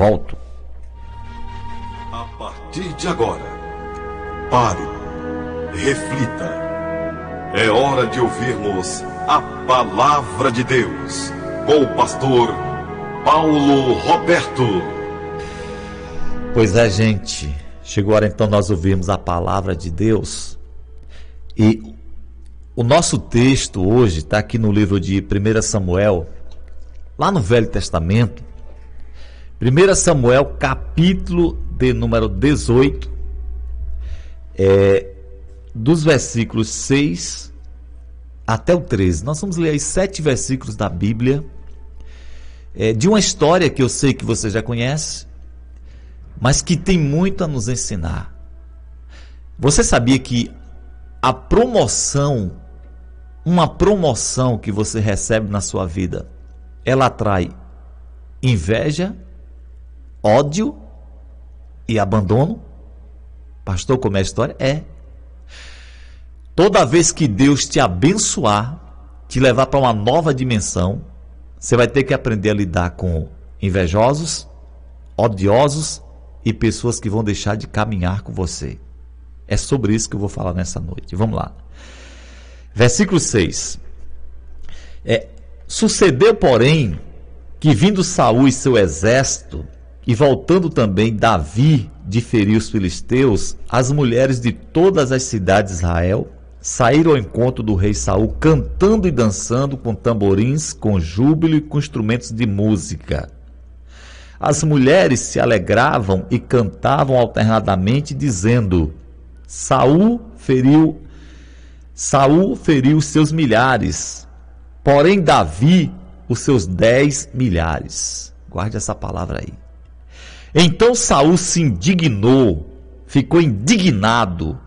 volto. A partir de agora, pare, reflita. É hora de ouvirmos a Palavra de Deus com o pastor Paulo Roberto. Pois é, gente, chegou a hora então nós ouvirmos a Palavra de Deus. E o nosso texto hoje está aqui no livro de 1 Samuel, lá no Velho Testamento. 1 Samuel, capítulo de número 18, dos versículos 6 até o 13. Nós vamos ler aí 7 versículos da Bíblia, de uma história que eu sei que você já conhece, mas que tem muito a nos ensinar. Você sabia que a promoção, uma promoção que você recebe na sua vida, ela atrai inveja, ódio e abandono? Pastor, como é a história? Toda vez que Deus te abençoar, te levar para uma nova dimensão, você vai ter que aprender a lidar com invejosos, odiosos e pessoas que vão deixar de caminhar com você. É sobre isso que eu vou falar nessa noite. Vamos lá. Versículo 6. Sucedeu, porém, que vindo Saul e seu exército, e voltando também Davi de ferir os filisteus, as mulheres de todas as cidades de Israel saíram ao encontro do rei Saul, cantando e dançando com tamborins, com júbilo e com instrumentos de música. As mulheres se alegravam e cantavam alternadamente, dizendo: Saul feriu os seus milhares, porém Davi os seus 10 milhares. Guarde essa palavra aí. Então Saul se indignou, ficou indignado,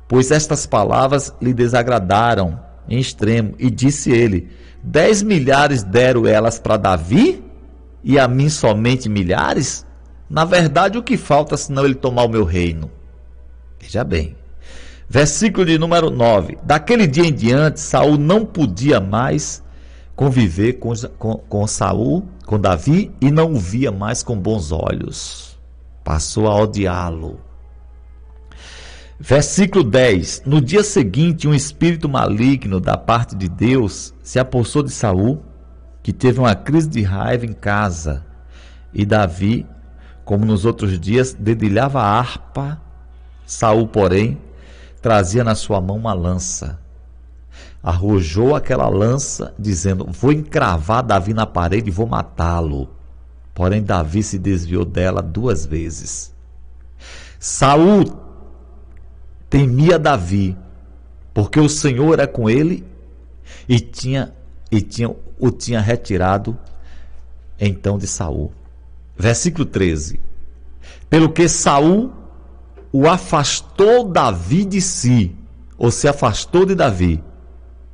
pois estas palavras lhe desagradaram em extremo, e disse ele: 10 milhares deram elas para Davi, e a mim somente milhares? Na verdade, o que falta senão ele tomar o meu reino? Veja bem, versículo de número 9. Daquele dia em diante, Saul não podia mais conviver com Saul, com Davi, e não o via mais com bons olhos. Passou a odiá-lo. Versículo 10. No dia seguinte, um espírito maligno da parte de Deus se apossou de Saul, que teve uma crise de raiva em casa. E Davi, como nos outros dias, dedilhava a harpa. Saul, porém, trazia na sua mão uma lança. Arrojou aquela lança, dizendo: vou encravar Davi na parede e vou matá-lo. Porém, Davi se desviou dela 2 vezes. Saul temia Davi, porque o Senhor era com ele e o tinha retirado então de Saul. Versículo 13. Pelo que Saul o afastou Davi de si, ou se afastou de Davi,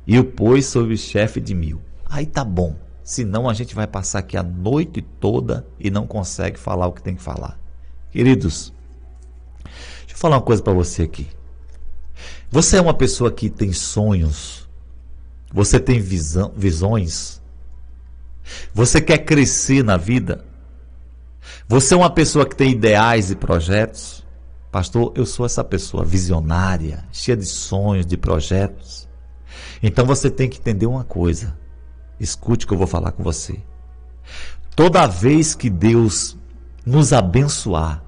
e o pôs sobre chefe de 1000. Aí tá bom, senão a gente vai passar aqui a noite toda e não consegue falar o que tem que falar. Queridos, deixa eu falar uma coisa para você aqui. Você é uma pessoa que tem sonhos, você tem visões, você quer crescer na vida, você é uma pessoa que tem ideais e projetos. Pastor, eu sou essa pessoa visionária, cheia de sonhos, de projetos. Então você tem que entender uma coisa. Escute o que eu vou falar com você. Toda vez que Deus nos abençoar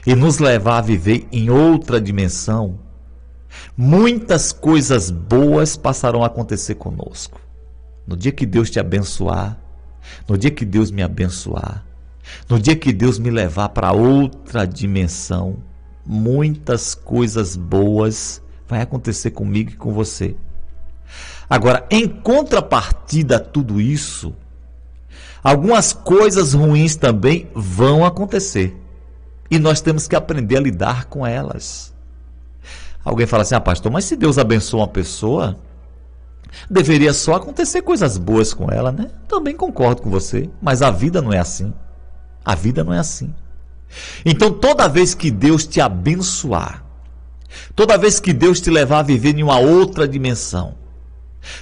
e nos levar a viver em outra dimensão, muitas coisas boas passarão a acontecer conosco. No dia que Deus te abençoar, no dia que Deus me abençoar, no dia que Deus me levar para outra dimensão, muitas coisas boas vai acontecer comigo e com você. Agora, em contrapartida a tudo isso, algumas coisas ruins também vão acontecer. E nós temos que aprender a lidar com elas. Alguém fala assim: pastor, mas se Deus abençoa uma pessoa, deveria só acontecer coisas boas com ela, né? Também concordo com você, mas a vida não é assim. A vida não é assim. Então, toda vez que Deus te abençoar, toda vez que Deus te levar a viver em uma outra dimensão,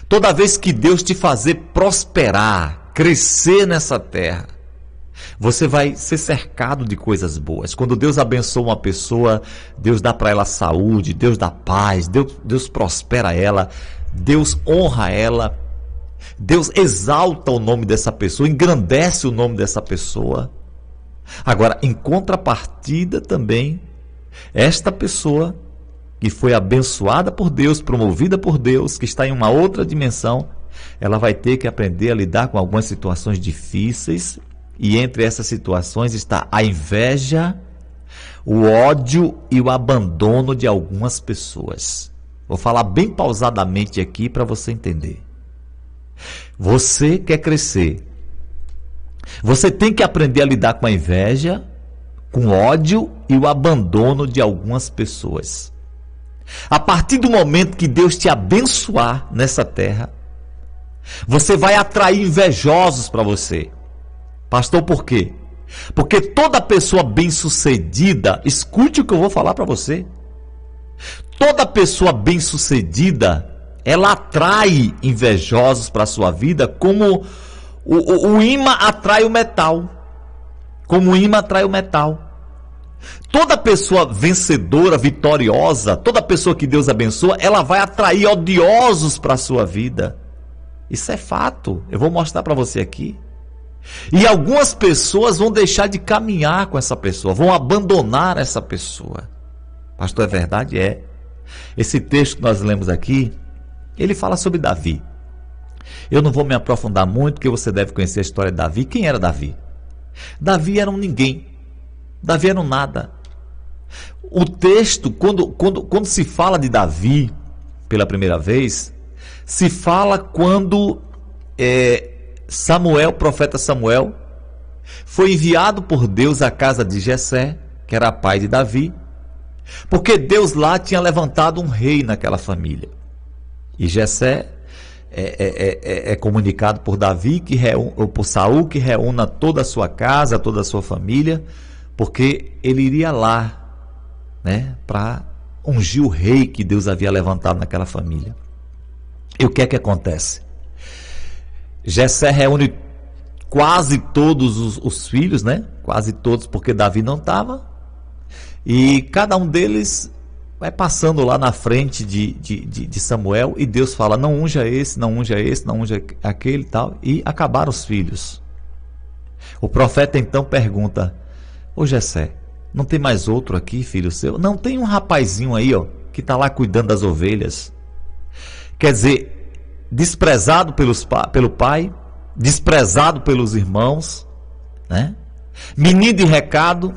toda vez que Deus te fazer prosperar, crescer nessa terra, Você vai ser cercado de coisas boas. Quando Deus abençoa uma pessoa, Deus dá para ela saúde, Deus dá paz, Deus prospera ela, Deus honra ela, Deus exalta o nome dessa pessoa, engrandece o nome dessa pessoa. Agora, em contrapartida também, esta pessoa que foi abençoada por Deus, promovida por Deus, que está em uma outra dimensão, ela vai ter que aprender a lidar com algumas situações difíceis. E entre essas situações está a inveja, o ódio e o abandono de algumas pessoas. Vou falar bem pausadamente aqui para você entender. Você quer crescer. Você tem que aprender a lidar com a inveja, com o ódio e o abandono de algumas pessoas. A partir do momento que Deus te abençoar nessa terra, você vai atrair invejosos para você. Pastor, por quê? Porque toda pessoa bem-sucedida, escute o que eu vou falar para você. Toda pessoa bem-sucedida, ela atrai invejosos para a sua vida, como o ímã atrai o metal. Como o ímã atrai o metal. Toda pessoa vencedora, vitoriosa, toda pessoa que Deus abençoa, ela vai atrair odiosos para a sua vida. Isso é fato. Eu vou mostrar para você aqui. E algumas pessoas vão deixar de caminhar com essa pessoa, vão abandonar essa pessoa. Pastor, é verdade? É. Esse texto que nós lemos aqui, ele fala sobre Davi. Eu não vou me aprofundar muito, porque você deve conhecer a história de Davi. Quem era Davi? Davi era um ninguém. Davi era um nada. O texto, quando se fala de Davi pela primeira vez, se fala quando Samuel, profeta Samuel, foi enviado por Deus à casa de Jessé, que era pai de Davi, porque Deus lá tinha levantado um rei naquela família. E Jessé é comunicado por Davi, ou por Saul, que reúna toda a sua casa, toda a sua família, porque ele iria lá, né, para ungir o rei que Deus havia levantado naquela família. E o que é que acontece? Jessé reúne quase todos os filhos, né? Quase todos, porque Davi não estava. E cada um deles vai passando lá na frente de Samuel, e Deus fala: não unja esse, não unja esse, não unja aquele e tal. E acabaram os filhos. O profeta então pergunta: ô Jessé, não tem mais outro aqui, filho seu? Não, tem um rapazinho aí, ó, que está lá cuidando das ovelhas. Quer dizer, desprezado pelo pai, desprezado pelos irmãos, né? Menino de recado.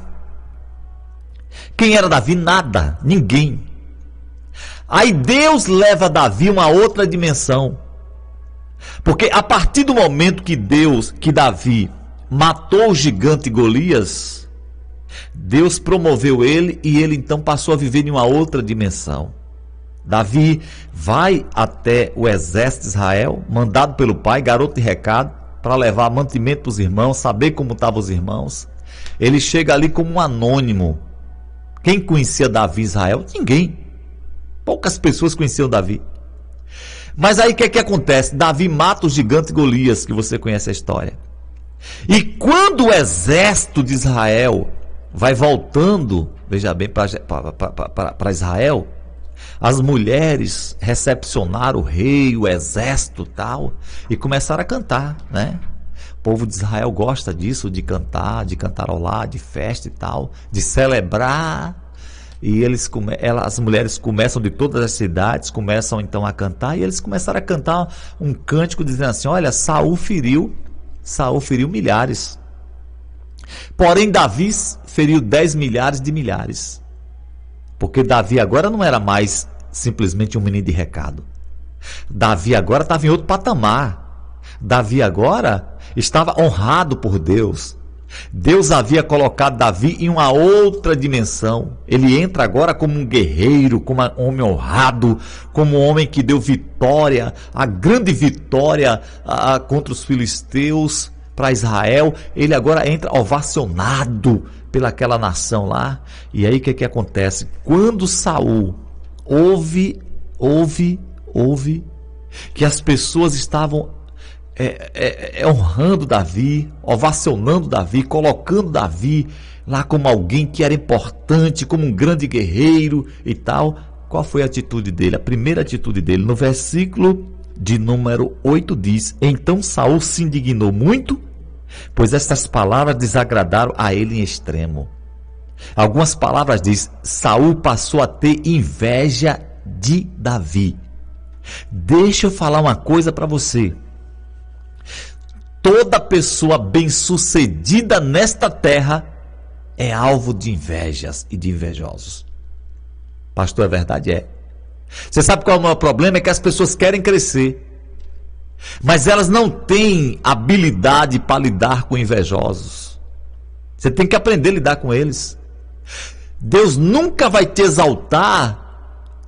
Quem era Davi? Nada, ninguém. Aí Deus leva Davi a uma outra dimensão, porque a partir do momento que Davi matou o gigante Golias, Deus promoveu ele, e ele então passou a viver em uma outra dimensão. Davi vai até o exército de Israel, mandado pelo pai, garoto de recado, para levar mantimento para os irmãos, saber como estavam os irmãos. Ele chega ali como um anônimo. Quem conhecia Davi em Israel? Ninguém. Poucas pessoas conheciam Davi. Mas aí o que é que acontece? Davi mata o gigante Golias, que você conhece a história. E quando o exército de Israel vai voltando, veja bem, para Israel, as mulheres recepcionaram o rei, o exército e tal, e começaram a cantar, né? O povo de Israel gosta disso, de cantar, de cantarolar, de festa e tal, de celebrar. E as mulheres começam de todas as cidades, começam então a cantar, e eles começaram a cantar um cântico dizendo assim: olha, Saul feriu milhares, porém Davi feriu 10 milhares de milhares. Porque Davi agora não era mais simplesmente um menino de recado. Davi agora estava em outro patamar. Davi agora estava honrado por Deus. Deus havia colocado Davi em uma outra dimensão. Ele entra agora como um guerreiro, como um homem honrado, como um homem que deu vitória, a grande vitória contra os filisteus para Israel. Ele agora entra ovacionado pelaquela nação lá. E aí o que acontece? Quando Saul ouve que as pessoas estavam honrando Davi, ovacionando Davi, colocando Davi lá como alguém que era importante, como um grande guerreiro e tal. Qual foi a atitude dele? A primeira atitude dele, no versículo de número 8 diz: então Saul se indignou muito, pois estas palavras desagradaram a ele em extremo. Algumas palavras diz: Saul passou a ter inveja de Davi. Deixa eu falar uma coisa para você. Toda pessoa bem-sucedida nesta terra é alvo de invejas e de invejosos. Pastor, é verdade? É. Você sabe qual é o maior problema? É que as pessoas querem crescer, mas elas não têm habilidade para lidar com invejosos. Você tem que aprender a lidar com eles. Deus nunca vai te exaltar,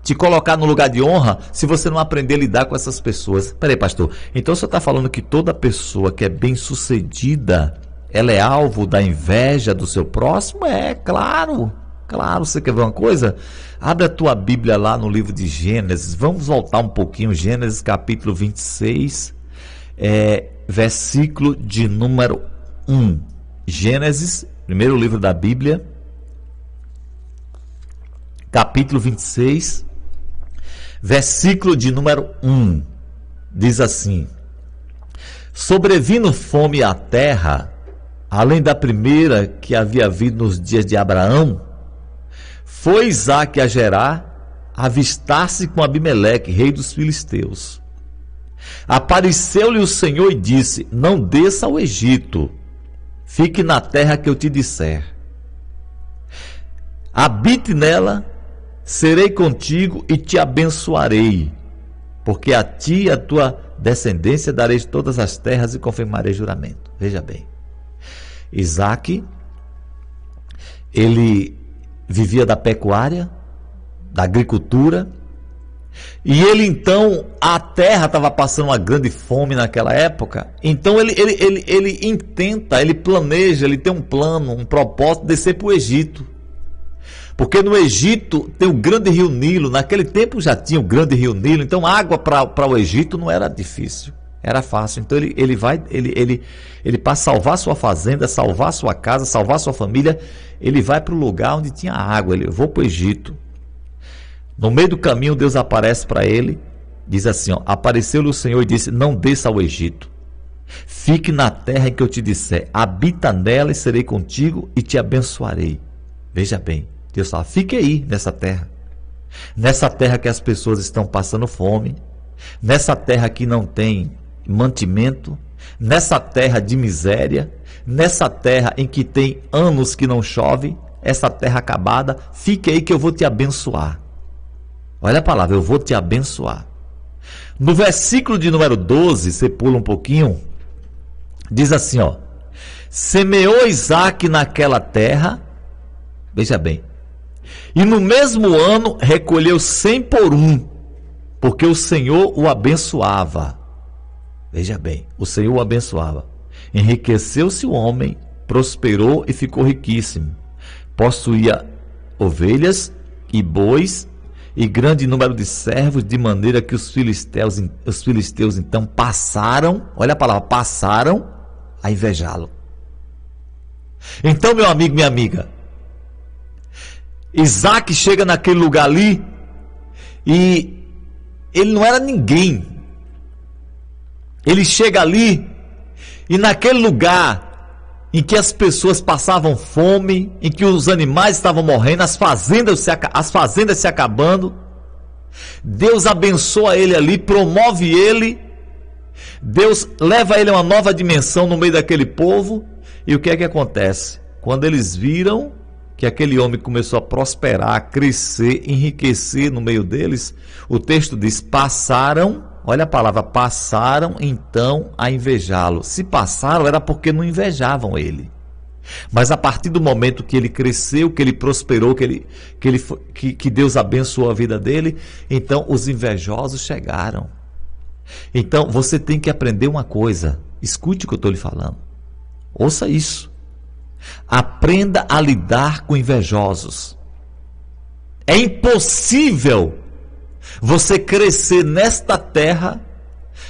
te colocar no lugar de honra, se você não aprender a lidar com essas pessoas. Peraí, pastor, então você está falando que toda pessoa que é bem sucedida, ela é alvo da inveja do seu próximo? É, claro. Claro, você quer ver uma coisa? Abre a tua Bíblia lá no livro de Gênesis. Vamos voltar um pouquinho. Gênesis capítulo 26, versículo de número 1. Gênesis, primeiro livro da Bíblia, capítulo 26, versículo de número 1. Diz assim: sobrevindo fome à terra, além da primeira que havia havido nos dias de Abraão, foi Isaque a Gerar avistar-se com Abimeleque, rei dos filisteus. Apareceu-lhe o Senhor e disse: não desça ao Egito, fique na terra que eu te disser. Habite nela, serei contigo e te abençoarei, porque a ti e a tua descendência darei todas as terras e confirmarei juramento. Veja bem, Isaque, ele vivia da pecuária, da agricultura, e ele então, a terra estava passando uma grande fome naquela época, então ele intenta, ele planeja, ele tem um plano, um propósito de descer para o Egito, porque no Egito tem o grande rio Nilo. Naquele tempo já tinha o grande rio Nilo, então água para o Egito não era difícil, era fácil. Então ele para salvar sua fazenda, salvar sua casa, salvar sua família, ele vai para o lugar onde tinha água. Ele: eu vou para o Egito. No meio do caminho, Deus aparece para ele, diz assim: apareceu-lhe o Senhor e disse: não desça ao Egito, fique na terra em que eu te disser, habita nela e serei contigo e te abençoarei. Veja bem, Deus fala: fique aí nessa terra que as pessoas estão passando fome, nessa terra que não tem mantimento, nessa terra de miséria, nessa terra em que tem anos que não chove, essa terra acabada, fique aí que eu vou te abençoar. Olha a palavra: eu vou te abençoar. No versículo de número 12, você pula um pouquinho, diz assim: semeou Isaque naquela terra, veja bem, e no mesmo ano recolheu 100 por 1, porque o Senhor o abençoava. Veja bem, o Senhor o abençoava. Enriqueceu-se o homem, prosperou e ficou riquíssimo. Possuía ovelhas e bois e grande número de servos, de maneira que os filisteus então passaram, olha a palavra, passaram a invejá-lo. Então, meu amigo, minha amiga, Isaque chega naquele lugar ali e ele não era ninguém. Ele chega ali e naquele lugar em que as pessoas passavam fome, em que os animais estavam morrendo, as fazendas se acabando, Deus abençoa ele ali, promove ele, Deus leva ele a uma nova dimensão no meio daquele povo. E o que é que acontece? Quando eles viram que aquele homem começou a prosperar, a crescer, enriquecer no meio deles, o texto diz: passaram, olha a palavra, passaram então a invejá-lo. Se passaram era porque não invejavam ele. Mas a partir do momento que ele cresceu, que ele prosperou, que Deus abençoou a vida dele, então os invejosos chegaram. Então você tem que aprender uma coisa, escute o que eu estou lhe falando, ouça isso. Aprenda a lidar com invejosos. É impossível você crescer nesta terra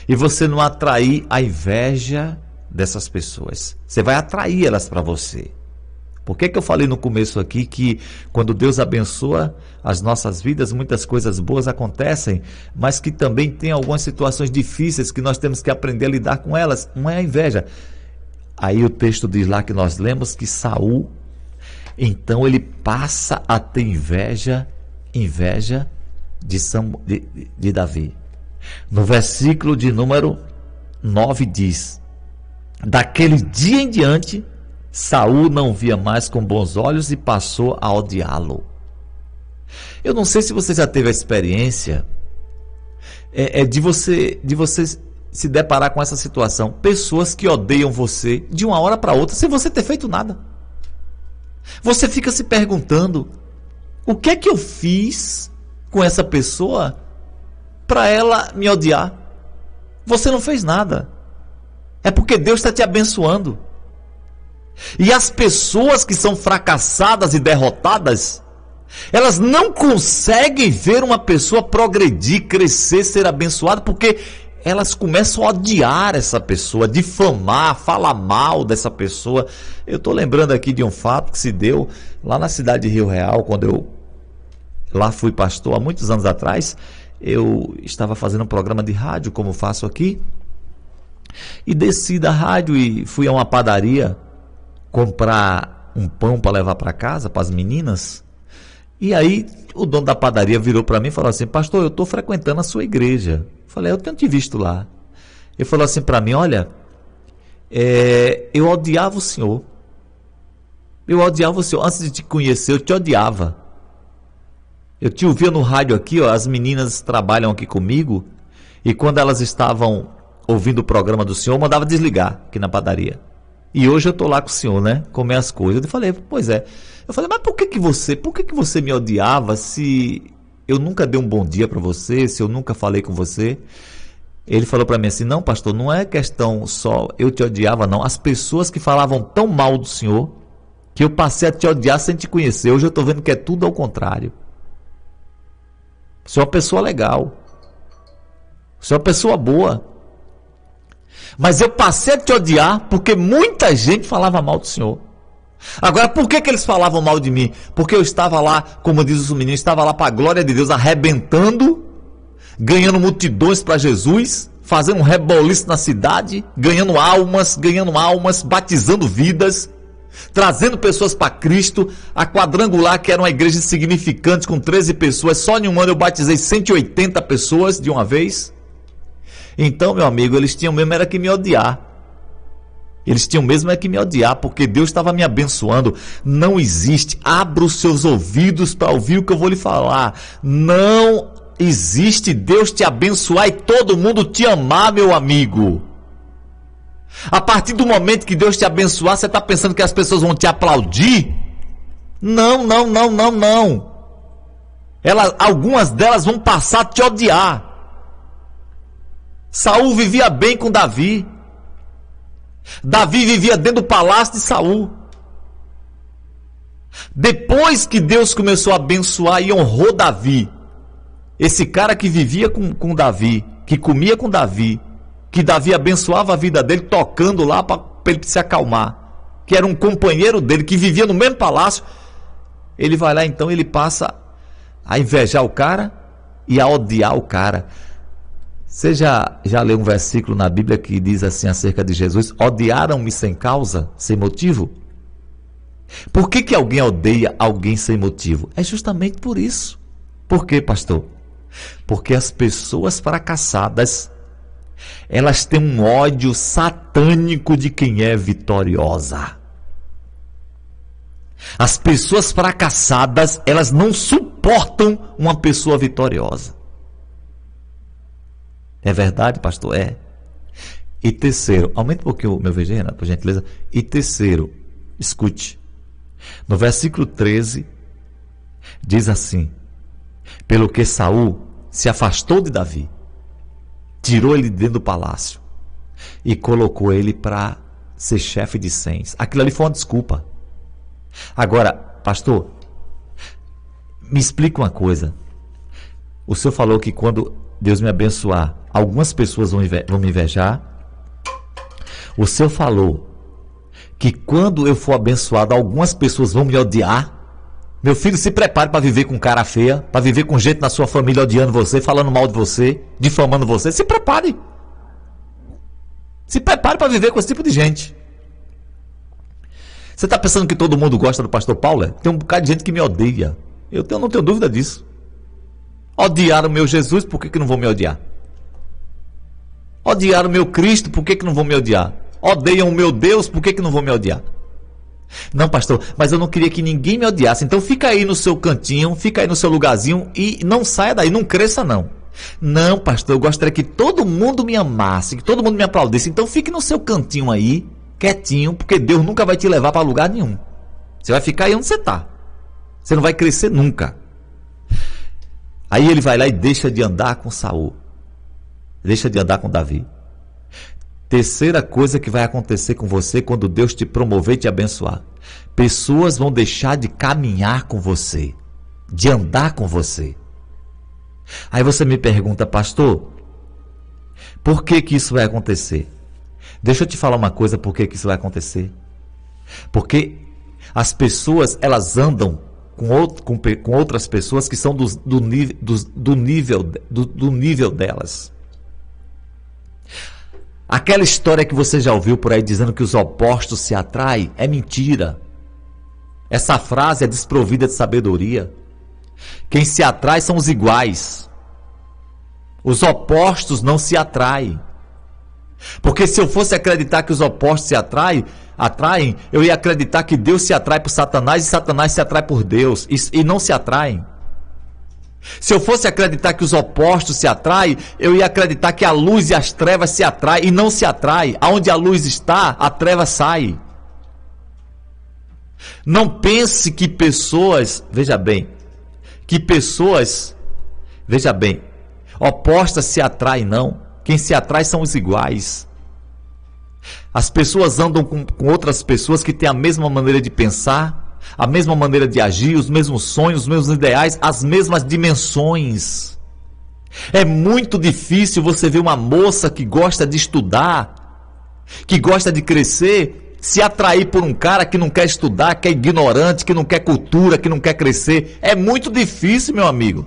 e você não atrair a inveja dessas pessoas. Você vai atrair elas para você. Por que eu falei no começo aqui que quando Deus abençoa as nossas vidas, muitas coisas boas acontecem, mas que também tem algumas situações difíceis que nós temos que aprender a lidar com elas. Não é a inveja. Aí o texto diz lá que nós lemos que Saul, então ele passa a ter inveja de Davi. No versículo de número 9 diz: daquele dia em diante, Saul não via mais com bons olhos e passou a odiá-lo. Eu não sei se você já teve a experiência de você se deparar com essa situação. Pessoas que odeiam você de uma hora para outra sem você ter feito nada. Você fica se perguntando: o que é que eu fiz com essa pessoa para ela me odiar? Você não fez nada. É porque Deus está te abençoando. E as pessoas que são fracassadas e derrotadas, elas não conseguem ver uma pessoa progredir, crescer, ser abençoada, porque elas começam a odiar essa pessoa, difamar, falar mal dessa pessoa. Eu estou lembrando aqui de um fato que se deu lá na cidade de Rio Real, quando eu lá fui pastor há muitos anos atrás. Eu estava fazendo um programa de rádio, como faço aqui, e desci da rádio e fui a uma padaria comprar um pão para levar para casa, para as meninas. E aí o dono da padaria virou para mim e falou assim: pastor, eu estou frequentando a sua igreja. Eu falei: eu tenho te visto lá. Ele falou assim para mim: olha, eu odiava o senhor. Eu odiava o senhor. Antes de te conhecer, eu te odiava. Eu te ouvia no rádio aqui, ó, as meninas trabalham aqui comigo, e quando elas estavam ouvindo o programa do senhor, eu mandava desligar aqui na padaria. E hoje eu estou lá com o senhor, né? Comer as coisas. Eu falei: pois é. Eu falei: mas por que você me odiava se eu nunca dei um bom dia para você, se eu nunca falei com você? Ele falou para mim assim: não, pastor, não é questão só eu te odiava, não. As pessoas que falavam tão mal do senhor, que eu passei a te odiar sem te conhecer. Hoje eu estou vendo que é tudo ao contrário. Você é uma pessoa legal. Você é uma pessoa boa. Mas eu passei a te odiar porque muita gente falava mal do senhor. Agora, por que eles falavam mal de mim? Porque eu estava lá, como diz o menino, estava lá para a glória de Deus, arrebentando, ganhando multidões para Jesus, fazendo um reboliço na cidade, ganhando almas, batizando vidas, trazendo pessoas para Cristo. A Quadrangular, que era uma igreja insignificante com 13 pessoas, só em um ano eu batizei 180 pessoas de uma vez. Então, meu amigo, eles tinham mesmo era que me odiar. Eles tinham mesmo é que me odiar, porque Deus estava me abençoando. Não existe, abra os seus ouvidos para ouvir o que eu vou lhe falar. Não existe Deus te abençoar e todo mundo te amar, meu amigo. A partir do momento que Deus te abençoar, você está pensando que as pessoas vão te aplaudir? Não. Algumas delas vão passar a te odiar. Saul vivia bem com Davi. Davi vivia dentro do palácio de Saul. Depois que Deus começou a abençoar e honrou Davi, esse cara que vivia com Davi, que comia com Davi, que Davi abençoava a vida dele tocando lá para ele se acalmar, que era um companheiro dele, que vivia no mesmo palácio, ele vai lá então, ele passa a invejar o cara e a odiar o cara. Você já leu um versículo na Bíblia que diz assim acerca de Jesus: odiaram-me sem causa, sem motivo? Por que alguém odeia alguém sem motivo? É justamente por isso. Por quê, pastor? Porque as pessoas fracassadas, elas têm um ódio satânico de quem é vitoriosa. As pessoas fracassadas, elas não suportam uma pessoa vitoriosa. É verdade, pastor? É. E terceiro, aumente um pouquinho o meu VG, Renato, por gentileza. E terceiro, escute. No versículo 13, diz assim: pelo que Saul se afastou de Davi, tirou ele de dentro do palácio e colocou ele para ser chefe de 100. Aquilo ali foi uma desculpa. Agora, pastor, me explica uma coisa. O senhor falou que quando Deus me abençoar, algumas pessoas vão me invejar. O Senhor falou que quando eu for abençoado, algumas pessoas vão me odiar. Meu filho, se prepare para viver com cara feia, para viver com gente na sua família odiando você, falando mal de você, difamando você. Se prepare. Se prepare para viver com esse tipo de gente. Você está pensando que todo mundo gosta do pastor Paulo? Tem um bocado de gente que me odeia. Eu não tenho dúvida disso. Odiaram o meu Jesus, por que não vão me odiar? Odiaram o meu Cristo, por que não vão me odiar? Odeiam o meu Deus, por que não vão me odiar? Não, pastor, mas eu não queria que ninguém me odiasse. Então fica aí no seu cantinho, fica aí no seu lugarzinho e não saia daí, não cresça não. Não, pastor, eu gostaria que todo mundo me amasse, que todo mundo me aplaudisse. Então fique no seu cantinho aí, quietinho, porque Deus nunca vai te levar para lugar nenhum. Você vai ficar aí onde você está. Você não vai crescer nunca. Aí ele vai lá e deixa de andar com Saul. Deixa de andar com Davi. Terceira coisa que vai acontecer com você quando Deus te promover e te abençoar. Pessoas vão deixar de caminhar com você, de andar com você. Aí você me pergunta, pastor, por que isso vai acontecer? Deixa eu te falar uma coisa, por que isso vai acontecer. Porque as pessoas, elas andam com outras pessoas que são do nível delas. Aquela história que você já ouviu por aí dizendo que os opostos se atraem é mentira. Essa frase é desprovida de sabedoria. Quem se atrai são os iguais. Os opostos não se atraem. Porque se eu fosse acreditar que os opostos se atraem, eu ia acreditar que Deus se atrai por Satanás e Satanás se atrai por Deus. E não se atraem. Se eu fosse acreditar que os opostos se atraem, eu ia acreditar que a luz e as trevas se atraem e não se atraem. Aonde a luz está, a treva sai. Não pense que pessoas, veja bem, opostas se atraem, não. Quem se atrai são os iguais. As pessoas andam com outras pessoas que têm a mesma maneira de pensar, a mesma maneira de agir, os mesmos sonhos, os mesmos ideais, as mesmas dimensões. É muito difícil você ver uma moça que gosta de estudar, que gosta de crescer, se atrair por um cara que não quer estudar, que é ignorante, que não quer cultura, que não quer crescer. É muito difícil, meu amigo.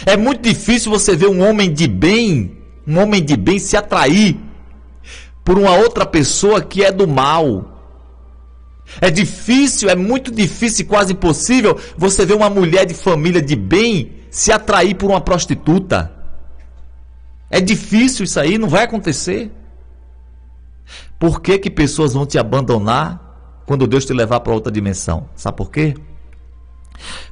É muito difícil você ver um homem de bem se atrair por uma outra pessoa que é do mal. É difícil, é muito difícil, quase impossível você ver uma mulher de família de bem se atrair por uma prostituta. É difícil isso aí, não vai acontecer. Por que pessoas vão te abandonar quando Deus te levar para outra dimensão? Sabe por quê?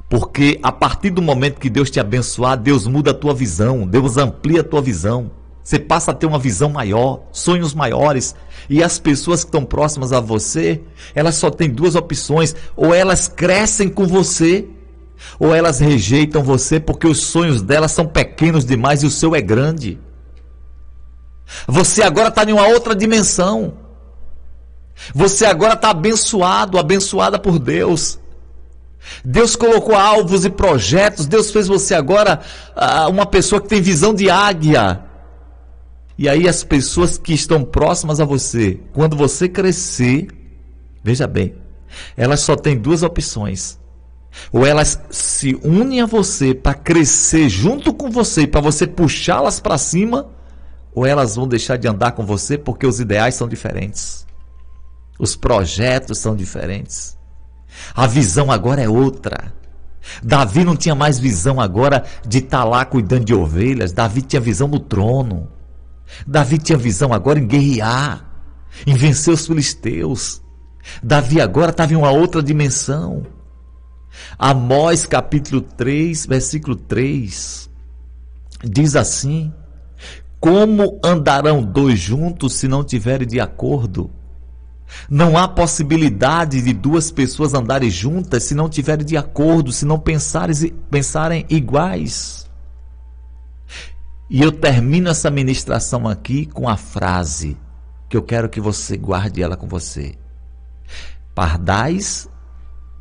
Porque a partir do momento que Deus te abençoar, Deus muda a tua visão, Deus amplia a tua visão. Você passa a ter uma visão maior, sonhos maiores. E as pessoas que estão próximas a você, elas só têm duas opções. Ou elas crescem com você, ou elas rejeitam você porque os sonhos delas são pequenos demais e o seu é grande. Você agora está em uma outra dimensão. Você agora está abençoado, abençoada por Deus. Deus colocou alvos e projetos. Deus fez você agora uma pessoa que tem visão de águia. E aí as pessoas que estão próximas a você, quando você crescer, veja bem, elas só têm duas opções. Ou elas se unem a você para crescer junto com você, para você puxá-las para cima, ou elas vão deixar de andar com você porque os ideais são diferentes. Os projetos são diferentes. A visão agora é outra. Davi não tinha mais visão agora de estar lá cuidando de ovelhas. Davi tinha visão do trono. Davi tinha visão agora em guerrear, em vencer os filisteus. Davi agora estava em uma outra dimensão. Amós capítulo 3, versículo 3, diz assim: como andarão dois juntos se não tiverem de acordo? Não há possibilidade de duas pessoas andarem juntas se não tiverem de acordo, se não pensarem iguais. E eu termino essa ministração aqui com a frase que eu quero que você guarde ela com você. Pardais,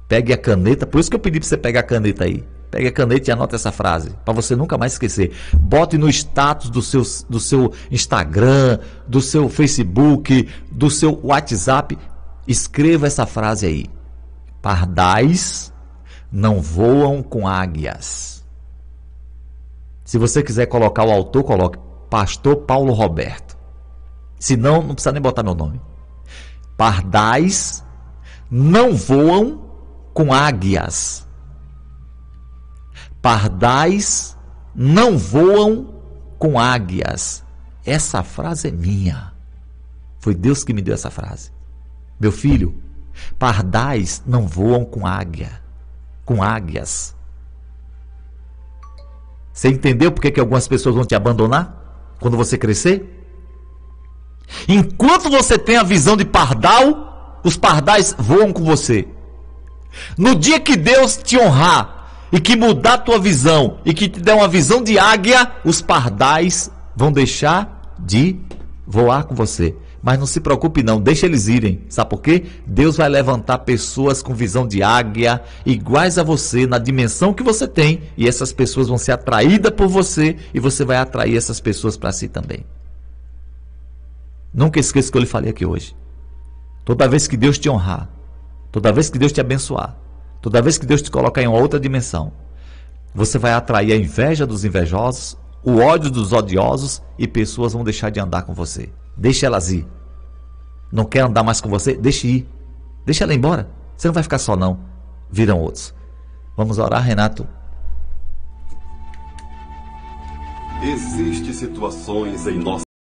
pegue a caneta, por isso que eu pedi para você pegar a caneta aí. Pegue a caneta e anote essa frase, para você nunca mais esquecer. Bote no status do seu Instagram, do seu Facebook, do seu WhatsApp. Escreva essa frase aí. Pardais não voam com águias. Se você quiser colocar o autor, coloque Pastor Paulo Roberto. Se não, não precisa nem botar meu nome. Pardais não voam com águias. Pardais não voam com águias. Essa frase é minha. Foi Deus que me deu essa frase. Meu filho, pardais não voam com águias. Você entendeu por que algumas pessoas vão te abandonar quando você crescer? Enquanto você tem a visão de pardal, os pardais voam com você. No dia que Deus te honrar e que mudar a tua visão e que te der uma visão de águia, os pardais vão deixar de voar com você. Mas não se preocupe não, deixa eles irem. Sabe por quê? Deus vai levantar pessoas com visão de águia, iguais a você, na dimensão que você tem, e essas pessoas vão ser atraídas por você, e você vai atrair essas pessoas para si também. Nunca esqueça o que eu lhe falei aqui hoje. Toda vez que Deus te honrar, toda vez que Deus te abençoar, toda vez que Deus te colocar em uma outra dimensão, você vai atrair a inveja dos invejosos, o ódio dos odiosos, e pessoas vão deixar de andar com você. Deixe elas ir. Não quer andar mais com você? Deixe ir. Deixa ela ir embora. Você não vai ficar só não. Virão outros. Vamos orar, Renato? Existem situações em nossa